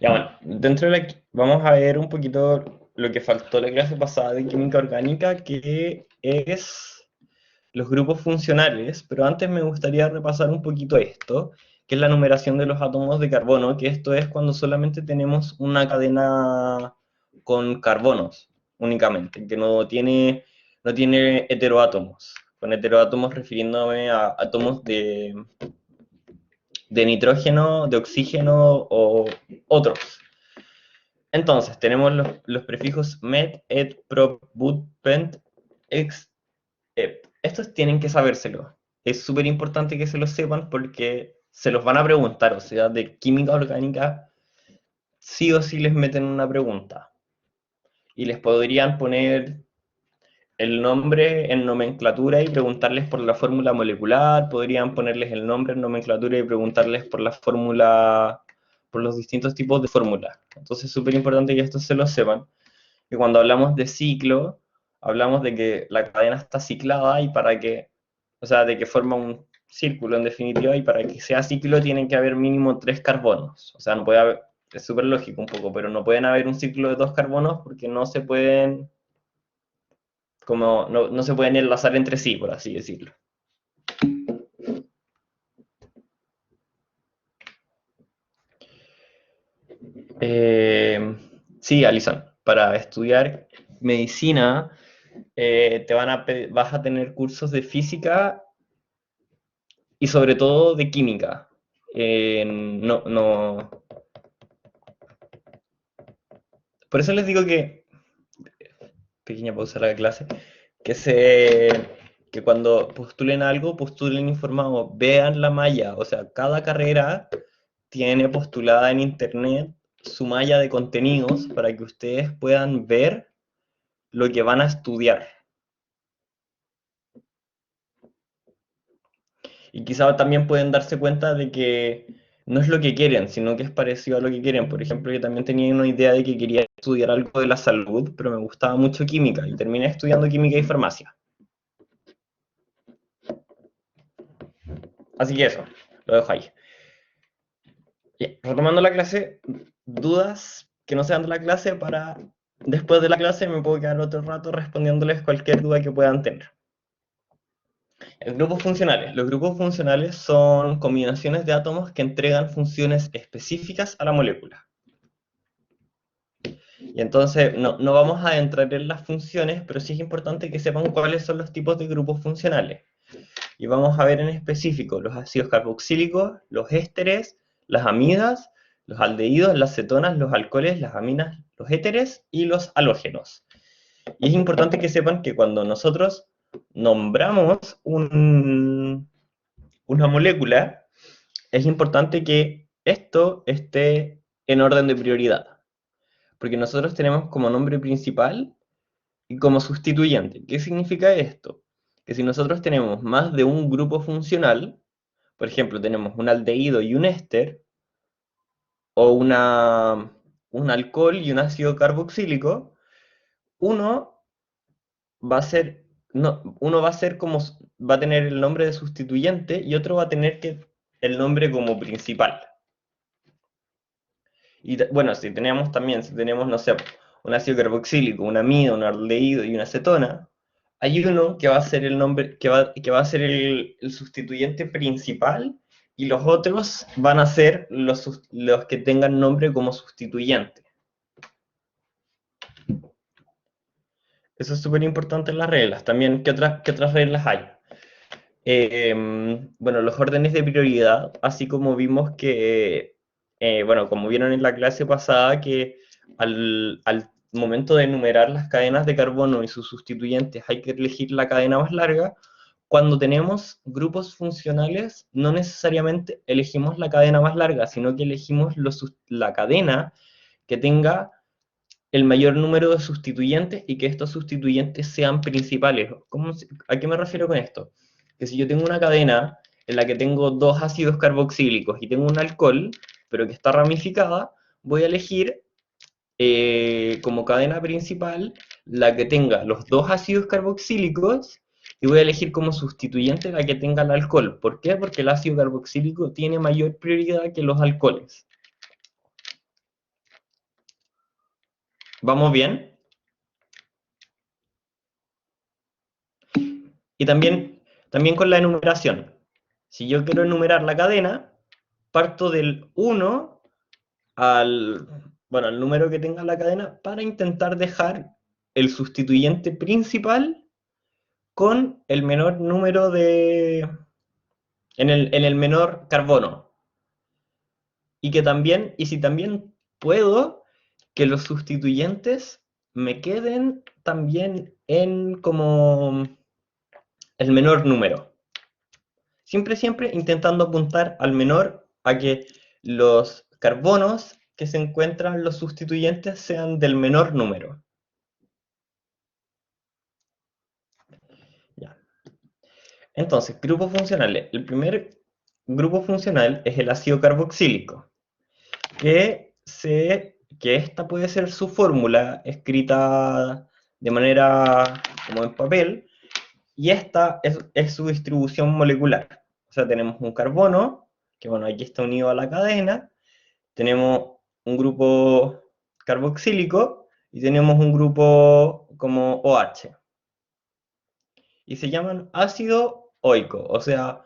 Ya, bueno, vamos a ver un poquito lo que faltó la clase pasada de química orgánica, que es los grupos funcionales, pero antes me gustaría repasar un poquito esto, que es la numeración de los átomos de carbono, que esto es cuando solamente tenemos una cadena con carbonos únicamente, que no tiene heteroátomos. Con heteroátomos refiriéndome a átomos de nitrógeno, de oxígeno o otros. Entonces, tenemos los prefijos met, et, prop, but, pent, ex, ep. Estos tienen que sabérselo. Es súper importante que se los sepan porque se los van a preguntar. O sea, de química orgánica, sí o sí les meten una pregunta. Y les podrían poner el nombre en nomenclatura y preguntarles por la fórmula molecular. Podrían ponerles el nombre en nomenclatura y preguntarles por la fórmula, por los distintos tipos de fórmula. Entonces, es súper importante que estos se lo sepan. Y cuando hablamos de ciclo, hablamos de que la cadena está ciclada y o sea, de que forma un círculo en definitiva, y para que sea ciclo tienen que haber mínimo tres carbonos. O sea, no puede haber, es súper lógico un poco, pero no pueden haber un ciclo de dos carbonos porque no se pueden, no se pueden enlazar entre sí, por así decirlo. Eh, sí, Alison, para estudiar medicina vas a tener cursos de física y sobre todo de química. No, no. Por eso les digo que, pequeña pausa a la clase, que que cuando postulen algo, postulen informado, vean la malla, o sea, cada carrera tiene postulada en internet su malla de contenidos para que ustedes puedan ver lo que van a estudiar. Y quizá también pueden darse cuenta de que no es lo que quieren, sino que es parecido a lo que quieren. Por ejemplo, yo también tenía una idea de que quería estudiar algo de la salud, pero me gustaba mucho química y terminé estudiando química y farmacia. Así que eso, lo dejo ahí. Y retomando la clase, dudas que no sean de la clase para después de la clase me puedo quedar otro rato respondiéndoles cualquier duda que puedan tener. Grupos funcionales. Los grupos funcionales son combinaciones de átomos que entregan funciones específicas a la molécula. Y entonces no vamos a entrar en las funciones, pero sí es importante que sepan cuáles son los tipos de grupos funcionales. Y vamos a ver en específico los ácidos carboxílicos, los ésteres, las amidas, los aldehídos, las cetonas, los alcoholes, las aminas, los éteres y los halógenos. Y es importante que sepan que cuando nosotros nombramos una molécula, es importante que esto esté en orden de prioridad. Porque nosotros tenemos como nombre principal y como sustituyente. ¿Qué significa esto? Que si nosotros tenemos más de un grupo funcional, por ejemplo, tenemos un aldehído y un éster, o un alcohol y un ácido carboxílico, uno va a ser, no, uno va a ser como, va a tener el nombre de sustituyente y otro va a tener el nombre como principal. Y bueno, si tenemos, no sé, un ácido carboxílico, un amido, un aldehído y una acetona, hay uno que va a ser el nombre, que va a ser el sustituyente principal y los otros van a ser los que tengan nombre como sustituyente. Eso es súper importante en las reglas. También, ¿qué otras reglas hay? Bueno, los órdenes de prioridad, así como vimos que, bueno, como vieron en la clase pasada, que al momento de enumerar las cadenas de carbono y sus sustituyentes hay que elegir la cadena más larga. Cuando tenemos grupos funcionales, no necesariamente elegimos la cadena más larga, sino que elegimos la cadena que tenga el mayor número de sustituyentes y que estos sustituyentes sean principales. ¿A qué me refiero con esto? Que si yo tengo una cadena en la que tengo dos ácidos carboxílicos y tengo un alcohol, pero que está ramificada, voy a elegir como cadena principal la que tenga los dos ácidos carboxílicos y voy a elegir como sustituyente la que tenga el alcohol. ¿Por qué? Porque el ácido carboxílico tiene mayor prioridad que los alcoholes. ¿Vamos bien? Y también con la enumeración. Si yo quiero enumerar la cadena, parto del 1 al número que tenga la cadena para intentar dejar el sustituyente principal con el menor número en el menor carbono. Y si también puedo, que los sustituyentes me queden también en como el menor número. Siempre intentando apuntar al menor, a que los carbonos que se encuentran los sustituyentes sean del menor número. Ya. Entonces, grupos funcionales. El primer grupo funcional es el ácido carboxílico, que esta puede ser su fórmula escrita de manera como en papel, y esta es su distribución molecular. O sea, tenemos un carbono, que bueno, aquí está unido a la cadena, tenemos un grupo carboxílico y tenemos un grupo como OH. Y se llaman ácido oico. O sea,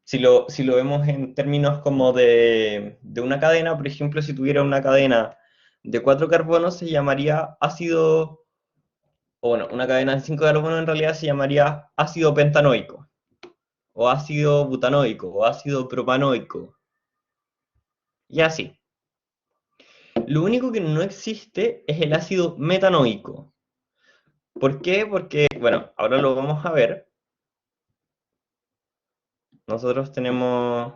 si lo vemos en términos como de una cadena, por ejemplo, si tuviera una cadena de 4 carbonos, se llamaría ácido, o bueno, una cadena de 5 carbonos en realidad se llamaría ácido pentanoico, o ácido butanoico, o ácido propanoico, y así. Lo único que no existe es el ácido metanoico. ¿Por qué? Porque, bueno, ahora lo vamos a ver. Nosotros tenemos...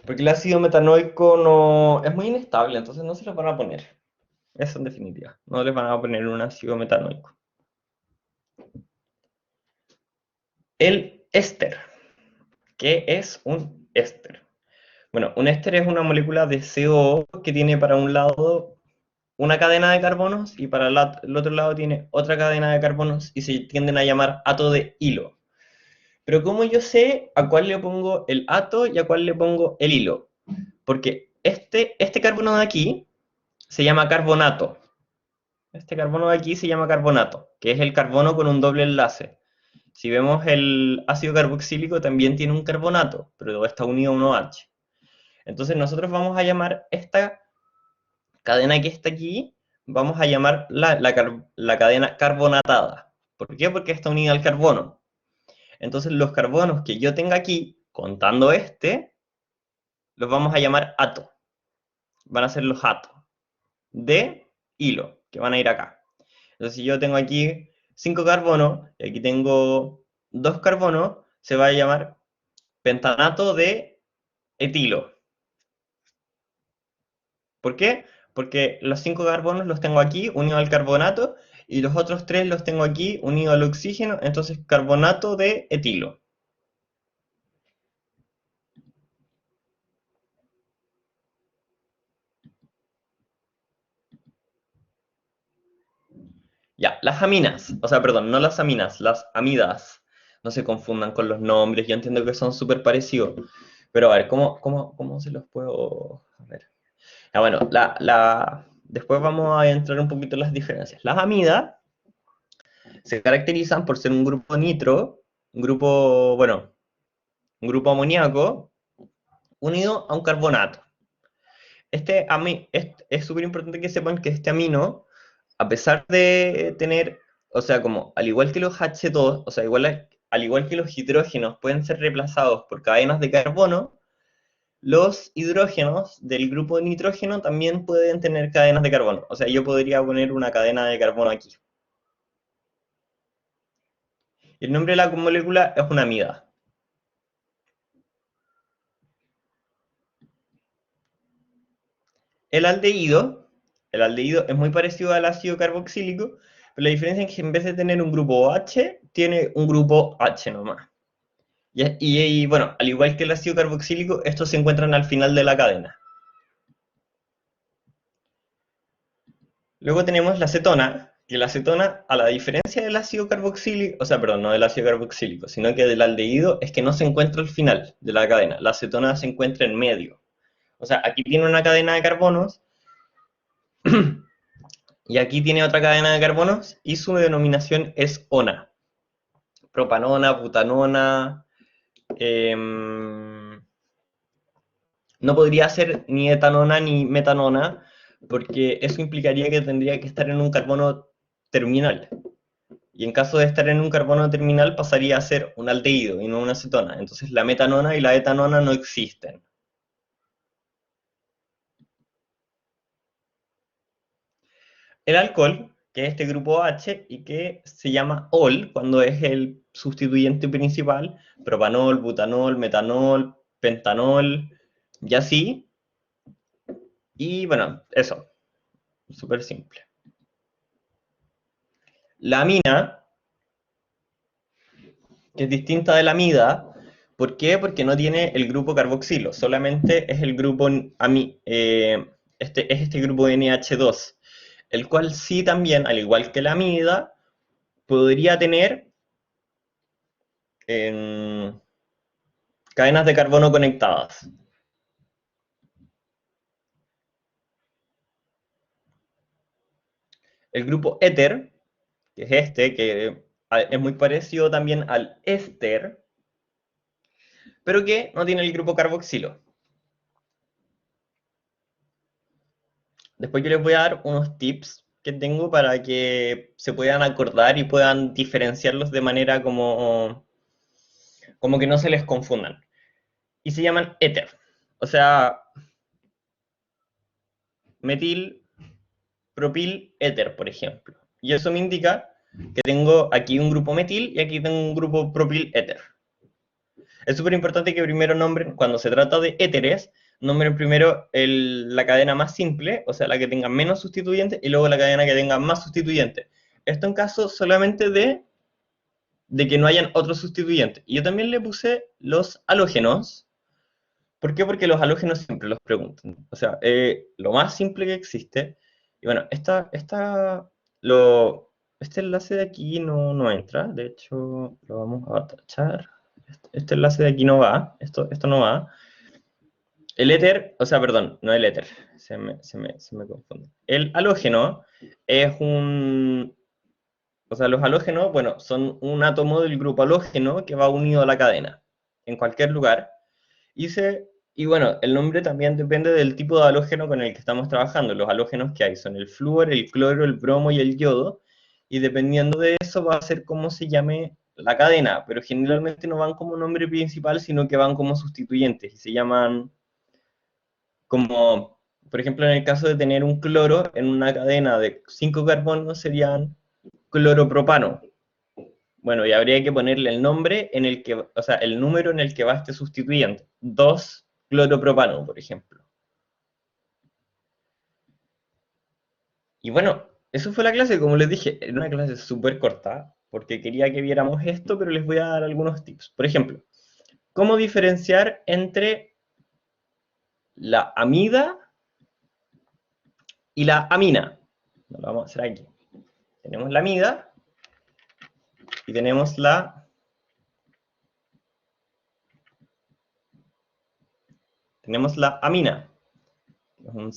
Porque el ácido metanoico no es muy inestable, entonces no se lo van a poner. Eso en definitiva. No les van a poner un ácido metanoico. El éster. ¿Qué es un éster? Bueno, un éster es una molécula de CO que tiene para un lado una cadena de carbonos y para el otro lado tiene otra cadena de carbonos y se tienden a llamar ato de hilo. Pero ¿cómo yo sé a cuál le pongo el ato y a cuál le pongo el hilo? Porque este carbono de aquí se llama carbonato. Este carbono de aquí se llama carbonato, que es el carbono con un doble enlace. Si vemos el ácido carboxílico también tiene un carbonato, pero está unido a un OH. Entonces nosotros vamos a llamar esta cadena que está aquí, vamos a llamar la cadena carbonatada. ¿Por qué? Porque está unida al carbono. Entonces los carbonos que yo tenga aquí, contando los vamos a llamar ato. Van a ser los atos de hilo, que van a ir acá. Entonces si yo tengo aquí 5 carbonos, y aquí tengo 2 carbonos, se va a llamar pentanato de etilo. ¿Por qué? Porque los 5 carbonos los tengo aquí unidos al carbonato y los otros 3 los tengo aquí unidos al oxígeno, entonces carbonato de etilo. Ya, las aminas, o sea, perdón, no las aminas, las amidas. No se confundan con los nombres, yo entiendo que son súper parecidos. Pero a ver, ¿cómo se los puedo... A ver. Ya, bueno, después vamos a entrar un poquito en las diferencias. Las amidas se caracterizan por ser un grupo nitro, bueno, un grupo amoníaco unido a un carbonato. Es súper importante que sepan que este amino, a pesar de tener, o sea, como al igual que los H2, o sea, al igual que los hidrógenos pueden ser reemplazados por cadenas de carbono, los hidrógenos del grupo de nitrógeno también pueden tener cadenas de carbono. O sea, yo podría poner una cadena de carbono aquí. El nombre de la molécula es una amida. El aldehído, el aldehído es muy parecido al ácido carboxílico, pero la diferencia es que en vez de tener un grupo OH, tiene un grupo H nomás. Bueno, al igual que el ácido carboxílico, estos se encuentran al final de la cadena. Luego tenemos la acetona, que la acetona, a la diferencia del ácido carboxílico, o sea, perdón, no del ácido carboxílico, sino que del aldehído, es que no se encuentra al final de la cadena. La acetona se encuentra en medio. O sea, aquí tiene una cadena de carbonos Y aquí tiene otra cadena de carbonos y su denominación es ona. Propanona, butanona. No podría ser ni etanona ni metanona, porque eso implicaría que tendría que estar en un carbono terminal. Y en caso de estar en un carbono terminal pasaría a ser un aldehído y no una acetona. Entonces la metanona y la etanona no existen. El alcohol, que es este grupo H y que se llama ol cuando es el sustituyente principal, propanol, butanol, metanol, pentanol y así. Y bueno, eso, súper simple. La amina, que es distinta de la amida, ¿por qué? Porque no tiene el grupo carboxilo, solamente es el grupo es este grupo NH2, el cual sí también, al igual que la amida, podría tener en cadenas de carbono conectadas. El grupo éter, que es este, que es muy parecido también al éster, pero que no tiene el grupo carboxilo. Después yo les voy a dar unos tips que tengo para que se puedan acordar y puedan diferenciarlos de manera como que no se les confundan. Y se llaman éter. O sea, metil, propil, éter, por ejemplo. Y eso me indica que tengo aquí un grupo metil y aquí tengo un grupo propil éter. Es súper importante que primero nombren, cuando se trata de éteres, nombren primero la cadena más simple, o sea, la que tenga menos sustituyentes, y luego la cadena que tenga más sustituyentes. Esto en caso solamente de que no hayan otros sustituyentes. Y yo también le puse los halógenos. ¿Por qué? Porque los halógenos siempre los preguntan. O sea, lo más simple que existe. Y bueno, este enlace de aquí no entra. De hecho, lo vamos a tachar. Este enlace de aquí no va. Esto no va. El éter, o sea, perdón, no el éter. Se me confunde. El halógeno es o sea, los halógenos, bueno, son un átomo del grupo halógeno que va unido a la cadena, en cualquier lugar. Y, y bueno, el nombre también depende del tipo de halógeno con el que estamos trabajando. Los halógenos que hay son el flúor, el cloro, el bromo y el yodo. Y dependiendo de eso va a ser cómo se llame la cadena. Pero generalmente no van como nombre principal, sino que van como sustituyentes. Y se llaman como, por ejemplo, en el caso de tener un cloro en una cadena de 5 carbonos serían cloropropano. Bueno, y habría que ponerle el nombre en el que, o sea, el número en el que va este sustituyente. 2-cloropropano, por ejemplo. Y bueno, eso fue la clase, como les dije, era una clase súper corta, porque quería que viéramos esto, pero les voy a dar algunos tips. Por ejemplo, ¿cómo diferenciar entre la amida y la amina? Lo vamos a hacer aquí. Tenemos la amida y tenemos la amina, que es un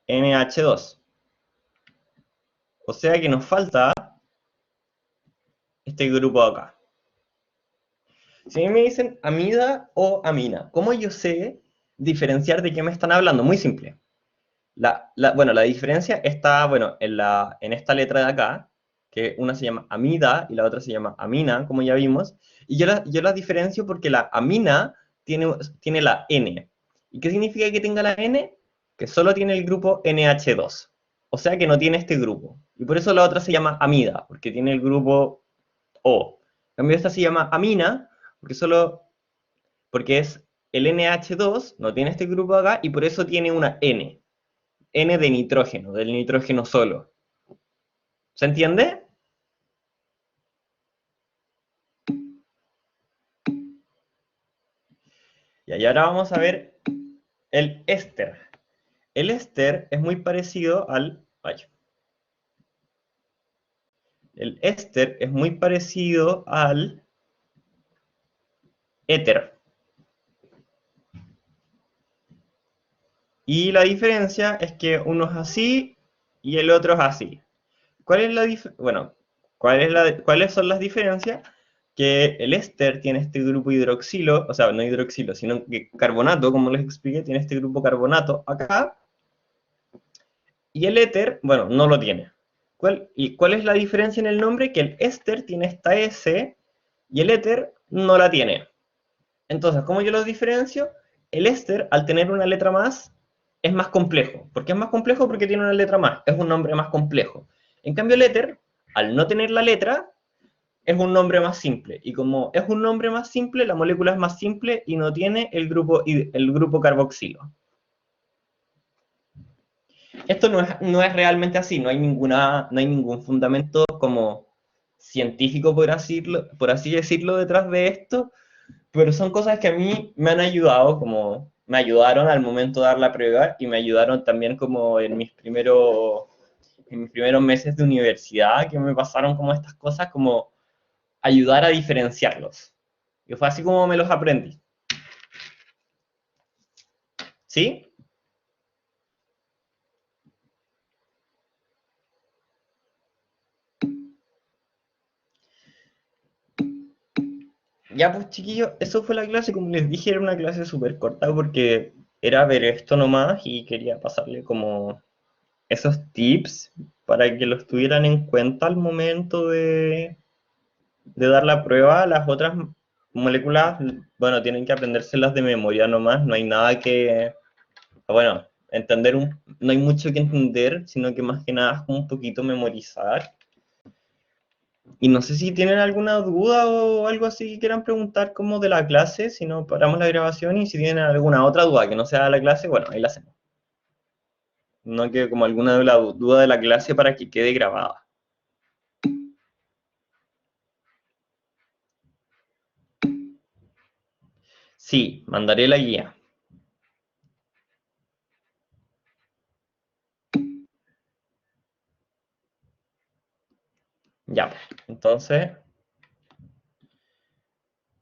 CNH2. O sea que nos falta este grupo de acá. Si a mí me dicen amida o amina, ¿cómo yo sé diferenciar de qué me están hablando? Muy simple. Bueno, la diferencia está, bueno, en esta letra de acá, que una se llama amida y la otra se llama amina, como ya vimos, y yo las diferencio porque la amina tiene la N. ¿Y qué significa que tenga la N? Que solo tiene el grupo NH2, o sea que no tiene este grupo. Y por eso la otra se llama amida, porque tiene el grupo O. En cambio esta se llama amina, porque es el NH2, no tiene este grupo acá, y por eso tiene una N. N de nitrógeno, del nitrógeno solo. ¿Se entiende? Y ahora vamos a ver el éster. El éster es muy parecido al... Ay, el éster es muy parecido al éter. Y la diferencia es que uno es así y el otro es así. ¿Cuál es bueno, ¿cuáles son las diferencias? Que el éster tiene este grupo hidroxilo, o sea, no hidroxilo, sino que carbonato, como les expliqué, tiene este grupo carbonato acá, y el éter, bueno, no lo tiene. ¿Cuál es la diferencia en el nombre? Que el éster tiene esta S y el éter no la tiene. Entonces, ¿cómo yo los diferencio? El éster, al tener una letra más, es más complejo. ¿Por qué es más complejo? Porque tiene una letra más. Es un nombre más complejo. En cambio, el éter, al no tener la letra, es un nombre más simple. Y como es un nombre más simple, la molécula es más simple y no tiene el grupo carboxilo. Esto no es realmente así, no hay ningún fundamento como científico, por así decirlo, detrás de esto, pero son cosas que a mí me han ayudado, como me ayudaron al momento de dar la prueba y me ayudaron también como en mis primeros meses de universidad, que me pasaron como estas cosas, como ayudar a diferenciarlos. Y fue así como me los aprendí. ¿Sí? Ya pues chiquillos, eso fue la clase, como les dije, era una clase súper corta porque era ver esto nomás y quería pasarle como esos tips para que los tuvieran en cuenta al momento de dar la prueba. Las otras moléculas, bueno, tienen que aprendérselas de memoria nomás, no hay nada que, bueno, no hay mucho que entender, sino que más que nada es como un poquito memorizar. Y no sé si tienen alguna duda o algo así que quieran preguntar como de la clase, si no paramos la grabación y si tienen alguna otra duda que no sea de la clase, bueno, ahí la hacemos. No que como alguna duda de la clase para que quede grabada. Sí, mandaré la guía. Ya, pues. Entonces,